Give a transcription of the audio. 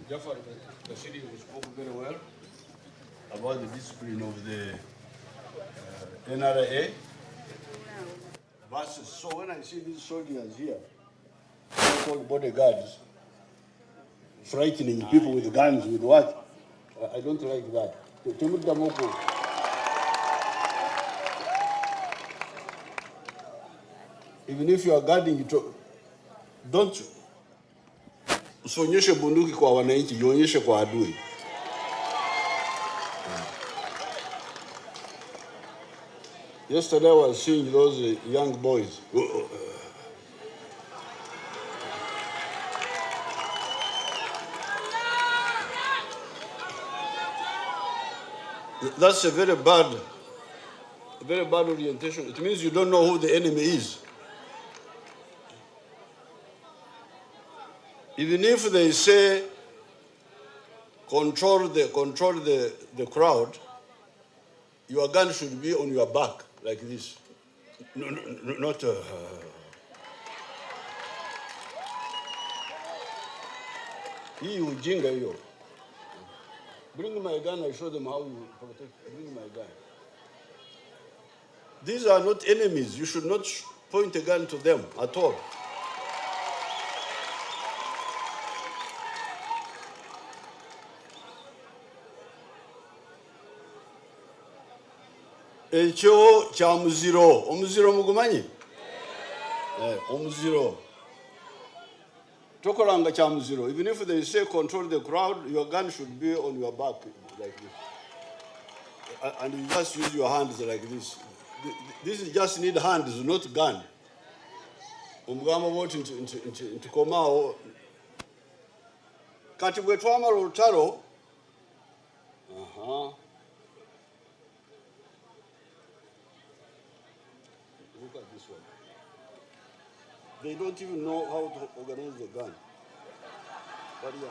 Jafar Bashiri spoke very well about the discipline of the NRA versus. So when I see these soldiers here, called bodyguards, frightening people with guns, with what? I don't like that. Even if you are guarding it, don't usionyeshe bunduki kwa wananchi, ionyeshe kwa adui. Yesterday I was seeing those young boys. That's a very bad orientation. It means you don't know who the enemy is. Even if they say control the crowd, your gun should be on your back like this. No, not. Hii ujinga hiyo. Bring my gun, I show them how you protect. Bring my gun. These are not enemies. You should not point a gun to them at all. Ekyo kya muziro. Omuziro mugumanyi? Omuziro. Tokolanga kya muziro. Even if they say control the crowd, your gun should be on your back like this. And you just use your hands like this. This just need hands, not gun. Omugamba boti nti komao. Kati bwe twamala olutalo. Look at this one. They don't even know how to organize the gun. But yeah.